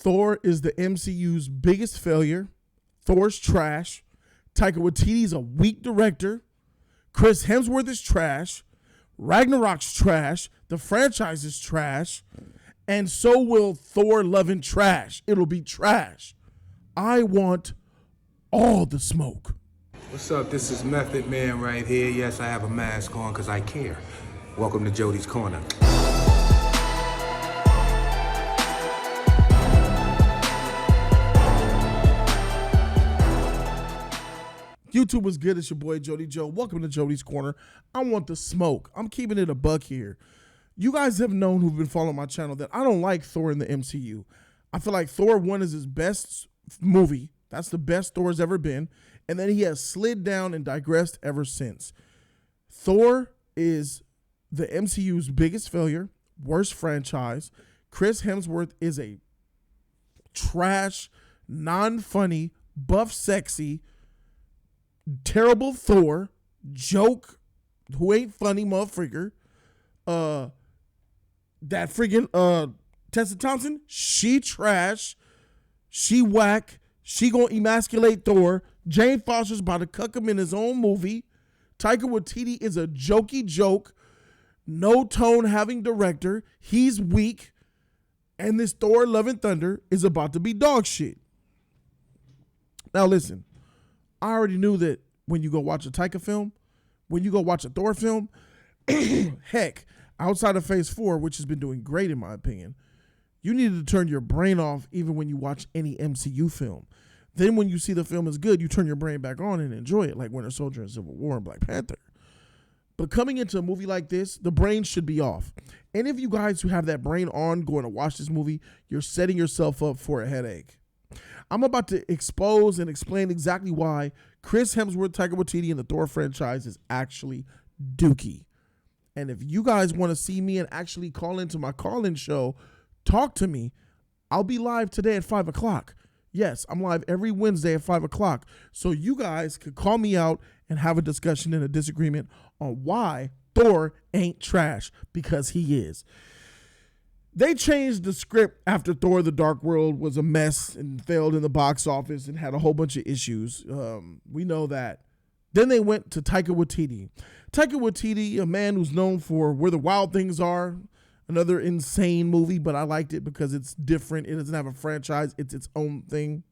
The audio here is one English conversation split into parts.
Thor is the MCU's biggest failure. Thor's trash. Taika Waititi's a weak director. Chris Hemsworth is trash. Ragnarok's trash. The franchise is trash. And so will Thor Love and Trash. It'll be trash. I want all the smoke. What's up? This is Method Man right here. Yes, I have a mask on because I care. Welcome to Jody's Corner. YouTube was good. It's your boy Jody Joe. Welcome to Jody's Corner. I want the smoke. I'm keeping it a buck here. You guys have known who've been following my channel that I don't like Thor in the MCU. I feel like Thor 1 is his best movie. That's the best Thor's ever been. And then he has slid down and digressed ever since. Thor is the MCU's biggest failure, worst franchise. Chris Hemsworth is a trash, non-funny, buff sexy, terrible Thor, joke, who ain't funny motherfucker. That freaking Tessa Thompson, she trash, she whack, she gonna emasculate Thor. Jane Foster's about to cuck him in his own movie. Taika Waititi is a jokey joke, no tone having director. He's weak, and this Thor Love and Thunder is about to be dog shit. Now listen. I already knew that when you go watch a Taika film, when you go watch a Thor film, heck, outside of Phase 4, which has been doing great in my opinion, you needed to turn your brain off even when you watch any MCU film. Then when you see the film is good, you turn your brain back on and enjoy it, like Winter Soldier and Civil War and Black Panther. But coming into a movie like this, the brain should be off. Any of you guys who have that brain on going to watch this movie, you're setting yourself up for a headache. I'm about to expose and explain exactly why Chris Hemsworth, Taika Waititi, and the Thor franchise is actually dookie. And if you guys want to see me and actually call into my call-in show, talk to me, I'll be live today at 5 o'clock. Yes, I'm live every Wednesday at 5 o'clock. So you guys could call me out and have a discussion and a disagreement on why Thor ain't trash, because he is. They changed the script after Thor the Dark World was a mess and failed in the box office and had a whole bunch of issues. We know that. Then they went to Taika Waititi. Taika Waititi, a man who's known for Where the Wild Things Are, another insane movie, but I liked it because it's different. It doesn't have a franchise. It's its own thing.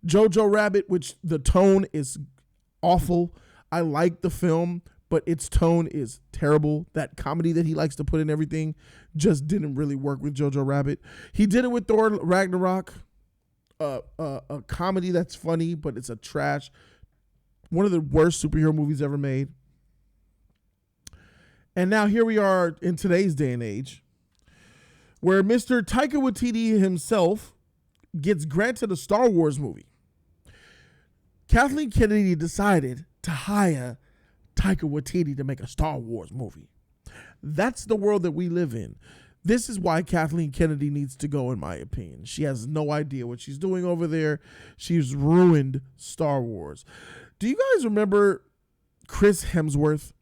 Jojo Rabbit, which the tone is awful. I like the film, but its tone is terrible. That comedy that he likes to put in everything just didn't really work with Jojo Rabbit. He did it with Thor Ragnarok, a comedy that's funny, but it's a trash. One of the worst superhero movies ever made. And now here we are in today's day and age, where Mr. Taika Waititi himself gets granted a Star Wars movie. Kathleen Kennedy decided to hire Taika Waititi to make a Star Wars movie. That's the world that we live in. This is why Kathleen Kennedy needs to go, in my opinion. She has no idea what she's doing over there. She's ruined Star Wars. Do you guys remember Chris Hemsworth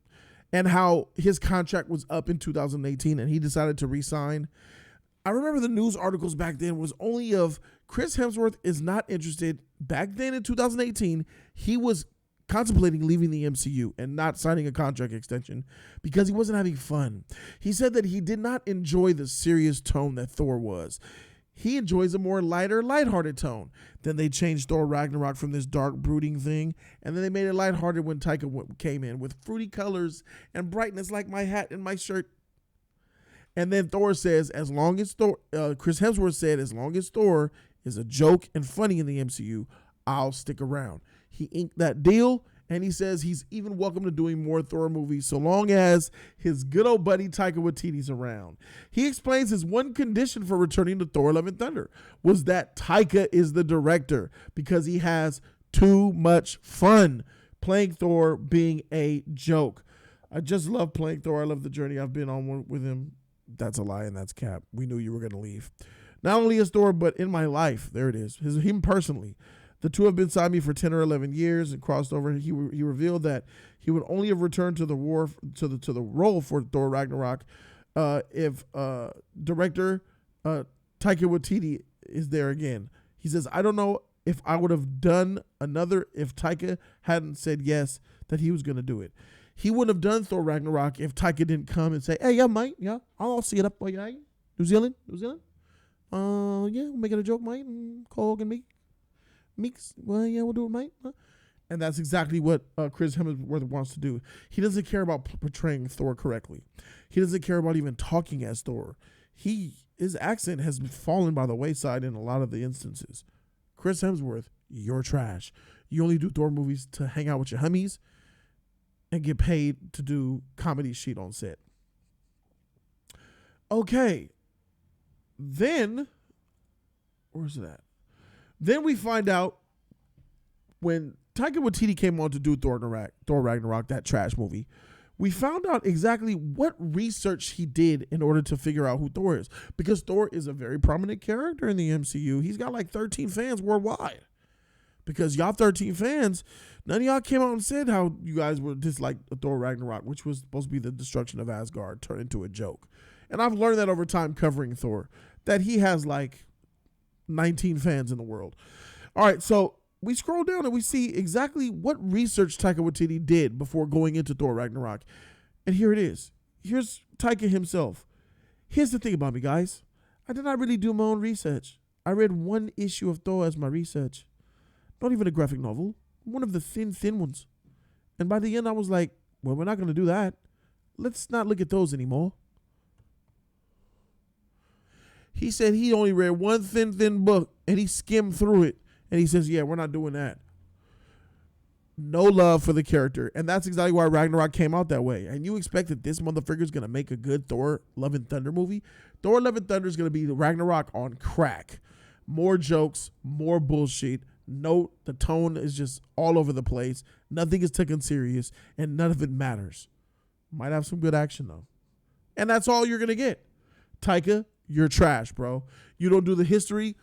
and how his contract was up in 2018 and he decided to resign? I remember the news articles back then was only of Chris Hemsworth is not interested. Back then in 2018, he was contemplating leaving the MCU and not signing a contract extension because he wasn't having fun. He said that he did not enjoy the serious tone that Thor was. He enjoys a more lighter, lighthearted tone. Then they changed Thor Ragnarok from this dark, brooding thing, and then they made it lighthearted when Taika came in with fruity colors and brightness like my hat and my shirt. And then Thor says, as long as Chris Hemsworth said, as long as Thor is a joke and funny in the MCU, I'll stick around. He inked that deal, and he says he's even welcome to doing more Thor movies so long as his good old buddy Taika Waititi's around. He explains his one condition for returning to Thor Love and Thunder was that Taika is the director because he has too much fun playing Thor, being a joke. I just love playing Thor. I love the journey I've been on with him. That's a lie and that's cap. We knew you were going to leave. Not only as Thor, but in my life. There it is. Him personally. The two have been beside me for 10 or 11 years and crossed over. He revealed that he would only have returned to the role for Thor Ragnarok if director Taika Waititi is there again. He says, I don't know if I would have done another if Taika hadn't said yes that he was going to do it. He wouldn't have done Thor Ragnarok if Taika didn't come and say, hey, yeah, mate, yeah, I'll see it up for you, eh? New Zealand? Yeah, we're making a joke, mate. Cog and Meeks, well, yeah, we'll do it, mate. And that's exactly what Chris Hemsworth wants to do. He doesn't care about portraying Thor correctly. He doesn't care about even talking as Thor. His accent has fallen by the wayside in a lot of the instances. Chris Hemsworth, you're trash. You only do Thor movies to hang out with your homies and get paid to do comedy shit on set. Okay. Then, where's it at? Then we find out when Taika Waititi came on to do Thor Ragnarok, that trash movie, we found out exactly what research he did in order to figure out who Thor is. Because Thor is a very prominent character in the MCU. He's got like 13 fans worldwide. Because y'all 13 fans, none of y'all came out and said how you guys were dislike Thor Ragnarok, which was supposed to be the destruction of Asgard, turned into a joke. And I've learned that over time covering Thor, that he has like 19 fans in the world. All right, so we scroll down and we see exactly what research Taika Waititi did before going into Thor Ragnarok. And here it is. Here's Taika himself. Here's the thing about me, guys. I did not really do my own research. I read one issue of Thor as my research. Not even a graphic novel. One of the thin ones. And by the end, I was like, well, we're not going to do that. Let's not look at those anymore. He said he only read one thin book and he skimmed through it. And he says, yeah, we're not doing that. No love for the character. And that's exactly why Ragnarok came out that way. And you expect that this motherfucker is going to make a good Thor Love and Thunder movie? Thor Love and Thunder is going to be the Ragnarok on crack. More jokes, more bullshit. Note the tone is just all over the place. Nothing is taken serious and none of it matters. Might have some good action though. And that's all you're going to get. Taika, you're trash, bro. You don't do the history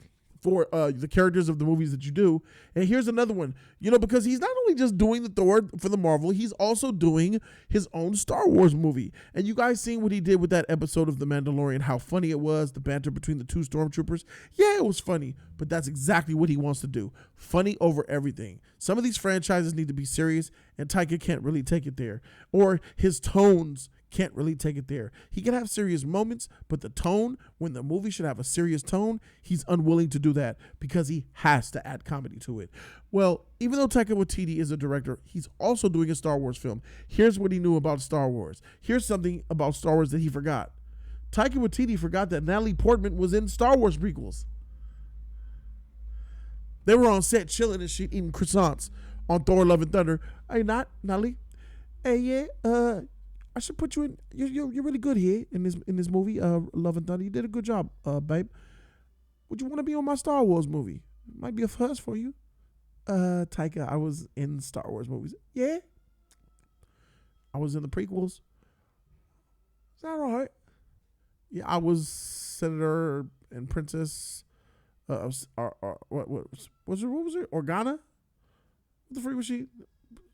for the characters of the movies that you do. And here's another one, because he's not only just doing the Thor for the Marvel, he's also doing his own Star Wars movie. And you guys seen what he did with that episode of The Mandalorian, how funny it was, the banter between the two stormtroopers. Yeah, it was funny, but that's exactly what he wants to do. Funny over everything. Some of these franchises need to be serious, and Taika can't really take it there. Or his tones can't really take it there. He can have serious moments, but the tone, when the movie should have a serious tone, he's unwilling to do that because he has to add comedy to it. Well, even though Taika Waititi is a director, he's also doing a Star Wars film. Here's what he knew about Star Wars. Here's something about Star Wars that he forgot. Taika Waititi forgot that Natalie Portman was in Star Wars prequels. They were on set chilling and shit, eating croissants on Thor Love and Thunder. Hey, Natalie. Hey, yeah, I should put you in. You're really good here in this movie, Love and Thunder. You did a good job, babe. Would you want to be on my Star Wars movie? Might be a first for you. Taika, I was in Star Wars movies. Yeah. I was in the prequels. Is that all right? Yeah, I was Senator and Princess. What was it? Organa? What the freak was she?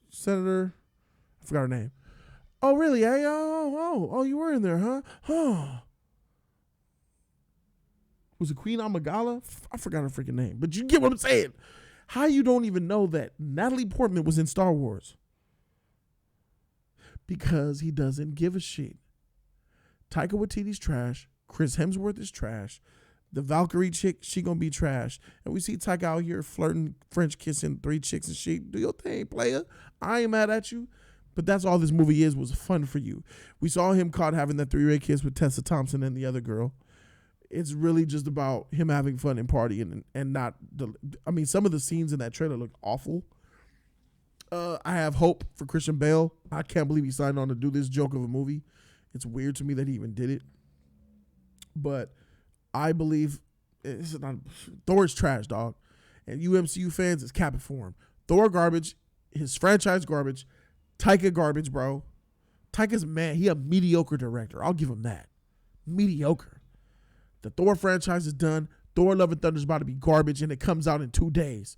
Senator. I forgot her name. Oh, really? Hey, oh, you were in there, huh? Was it Queen Amidala? I forgot her freaking name. But you get what I'm saying. How you don't even know that Natalie Portman was in Star Wars? Because he doesn't give a shit. Taika Waititi's trash. Chris Hemsworth is trash. The Valkyrie chick, she gonna be trash. And we see Taika out here flirting, French kissing 3 chicks and shit. Do your thing, player. I ain't mad at you. But that's all this movie was fun for you. We saw him caught having that 3-way kiss with Tessa Thompson and the other girl. It's really just about him having fun and partying and not some of the scenes in that trailer look awful. I have hope for Christian Bale. I can't believe he signed on to do this joke of a movie. It's weird to me that he even did it. But I believe Thor is trash, dog. And you MCU fans is capping for him. Thor garbage, his franchise garbage, Taika garbage, bro. Taika's man. He a mediocre director. I'll give him that. Mediocre. The Thor franchise is done. Thor Love and Thunder is about to be garbage, and it comes out in 2 days.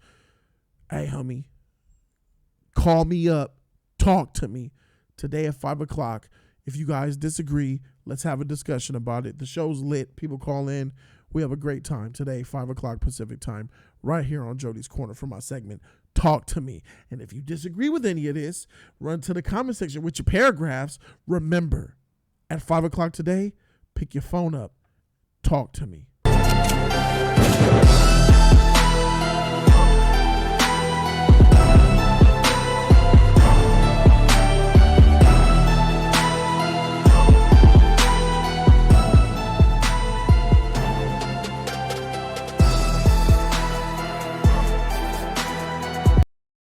Hey, homie. Call me up. Talk to me. Today at 5 o'clock. If you guys disagree, let's have a discussion about it. The show's lit. People call in. We have a great time today, 5 o'clock Pacific time, right here on Jody's Corner for my segment, Talk to Me. And if you disagree with any of this, run to the comment section with your paragraphs. Remember, at 5 o'clock today, pick your phone up. Talk to me.